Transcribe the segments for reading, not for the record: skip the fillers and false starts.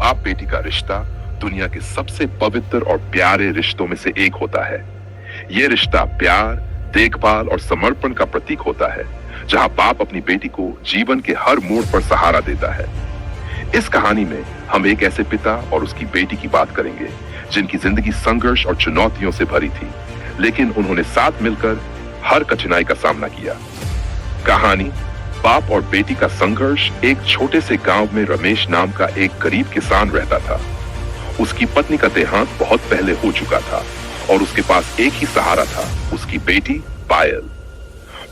बाप बेटी का रिश्ता दुनिया के सबसे पवित्र और प्यारे रिश्तों में से एक होता है। यह रिश्ता प्यार, देखभाल और समर्पण का प्रतीक होता है, जहां बाप अपनी बेटी को जीवन के हर मोड़ पर सहारा देता है। इस कहानी में हम एक ऐसे पिता और उसकी बेटी की बात करेंगे जिनकी जिंदगी संघर्ष और चुनौतियों से भरी थी, लेकिन उन्होंने साथ मिलकर हर कठिनाई का सामना किया। कहानी बाप और बेटी का संघर्ष। एक छोटे से गांव में रमेश नाम का एक गरीब किसान रहता था। उसकी पत्नी का देहांत बहुत पहले हो चुका था और उसके पास एक ही सहारा था, उसकी बेटी पायल।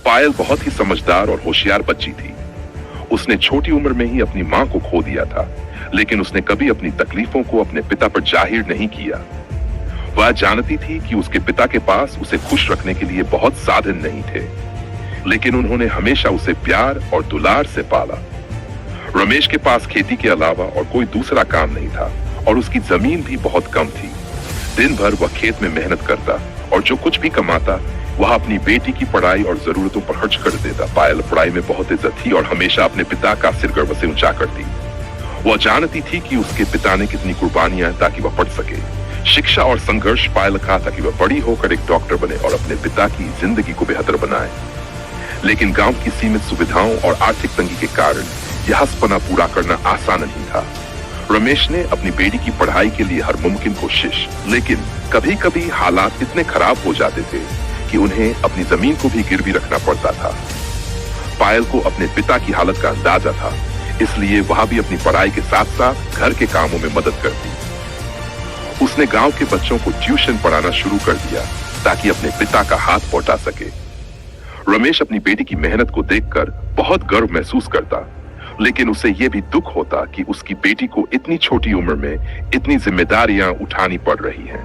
पायल बहुत ही समझदार और होशियार बच्ची थी। उसने छोटी उम्र में ही अपनी मां को खो दिया था, लेकिन उसने कभी अपनी तकलीफों को अपने पिता पर जाहिर नहीं किया। वह जानती थी कि उसके पिता के पास उसे खुश रखने के लिए बहुत साधन नहीं थे, लेकिन उन्होंने हमेशा उसे प्यार और दुलार से पाला। रमेश के पास खेती के अलावा और कोई दूसरा काम नहीं था और उसकी जमीन भी बहुत कम थी। दिन भर वह खेत में मेहनत करता और जो कुछ भी कमाता वह अपनी बेटी की पढ़ाई और जरूरतों पर खर्च कर देता। पायल पढ़ाई में बहुत इज्जत थी और हमेशा अपने पिता का सिर गर्व से ऊंचा करती। वह जानती थी कि उसके पिता ने कितनी कुर्बानियां ताकि वह पढ़ सके। शिक्षा और संघर्ष पायल का ताकि वह बड़ी होकर एक डॉक्टर बने और अपने पिता की जिंदगी को बेहतर बनाए। लेकिन गांव की सीमित सुविधाओं और आर्थिक तंगी के कारण यह सपना पूरा करना आसान नहीं था। रमेश ने अपनी बेटी की पढ़ाई के लिए हर मुमकिन कोशिश, लेकिन कभी कभी हालात इतने खराब हो जाते थे कि उन्हें अपनी जमीन को भी गिरवी रखना पड़ता था। पायल को अपने पिता की हालत का अंदाजा था, इसलिए वह भी अपनी पढ़ाई के साथ साथ घर के कामों में मदद करती। उसने गांव के बच्चों को ट्यूशन पढ़ाना शुरू कर दिया ताकि अपने पिता का हाथ बौटा सके। रमेश अपनी बेटी की मेहनत को देखकर बहुत गर्व महसूस करता, लेकिन उसे यह भी दुख होता कि उसकी बेटी को इतनी छोटी उम्र में इतनी जिम्मेदारियां उठानी पड़ रही हैं।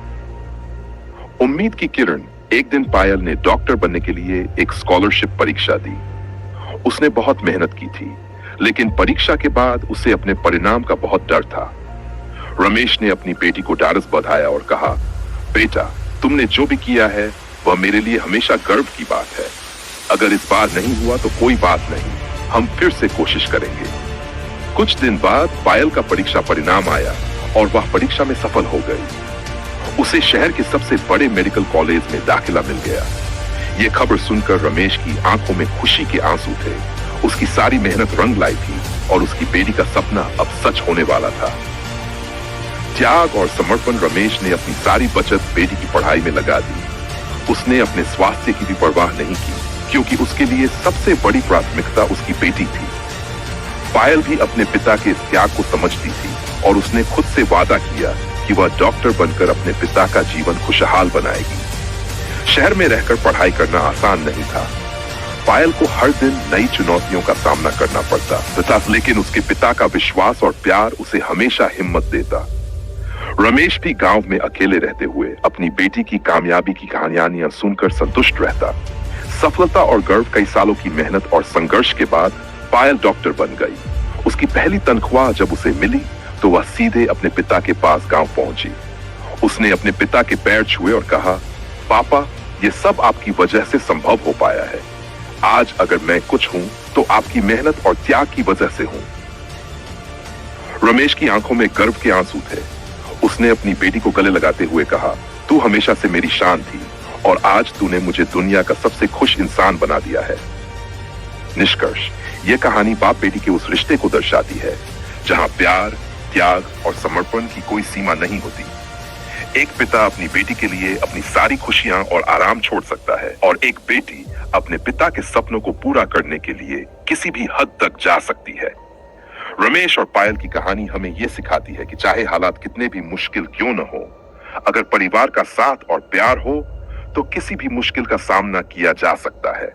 उम्मीद की किरण। एक दिन पायल ने डॉक्टर बनने के लिए एक स्कॉलरशिप परीक्षा दी। उसने बहुत मेहनत की थी, लेकिन परीक्षा के बाद उसे अपने परिणाम का बहुत डर था। रमेश ने अपनी बेटी को ढाढ़स बंधाया और कहा, बेटा, तुमने जो भी किया है वह मेरे लिए हमेशा गर्व की बात है। अगर इस बार नहीं हुआ तो कोई बात नहीं, हम फिर से कोशिश करेंगे। कुछ दिन बाद पायल का परीक्षा परिणाम आया और वह परीक्षा में सफल हो गई। उसे शहर के सबसे बड़े मेडिकल कॉलेज में दाखिला मिल गया। यह खबर सुनकर रमेश की आंखों में खुशी के आंसू थे। उसकी सारी मेहनत रंग लाई थी और उसकी बेटी का सपना अब सच होने वाला था। त्याग और समर्पण। रमेश ने अपनी सारी बचत बेटी की पढ़ाई में लगा दी। उसने अपने स्वास्थ्य की भी परवाह नहीं की, क्योंकि उसके लिए सबसे बड़ी प्राथमिकता उसकी बेटी थी। पायल भी अपने पिता के इस त्याग को समझती थी और उसने खुद से वादा किया कि वह डॉक्टर बनकर अपने पिता का जीवन खुशहाल बनाएगी। शहर में रहकर पढ़ाई करना आसान नहीं था। पायल को हर दिन नई चुनौतियों का सामना करना पड़ता था, लेकिन उसके पिता का विश्वास और प्यार उसे हमेशा हिम्मत देता। रमेश भी गांव में अकेले रहते हुए अपनी बेटी की कामयाबी की कहानियां सुनकर संतुष्ट रहता। सफलता और गर्व। कई सालों की मेहनत और संघर्ष के बाद पायल डॉक्टर बन गई। उसकी पहली तनख्वाह जब उसे मिली तो वह सीधे अपने पिता के पास गांव पहुंची। उसने अपने पिता के पैर छुए और कहा, पापा, ये सब आपकी वजह से संभव हो पाया है। आज अगर मैं कुछ हूं तो आपकी मेहनत और त्याग की वजह से हूं। रमेश की आंखों में गर्व के आंसू थे। उसने अपनी बेटी को गले लगाते हुए कहा, तू हमेशा से मेरी शान थी और आज तूने मुझे दुनिया का सबसे खुश इंसान बना दिया है। निष्कर्ष। यह कहानी बाप बेटी के उस रिश्ते को दर्शाती है जहां प्यार, त्याग और समर्पण की कोई सीमा नहीं होती। एक पिता अपनी बेटी के लिए अपनी सारी खुशियां और आराम छोड़ सकता है और एक बेटी अपने पिता के सपनों को पूरा करने के लिए किसी भी हद तक जा सकती है। रमेश और पायल की कहानी हमें यह सिखाती है कि चाहे हालात कितने भी मुश्किल क्यों न हो, अगर परिवार का साथ और प्यार हो तो किसी भी मुश्किल का सामना किया जा सकता है।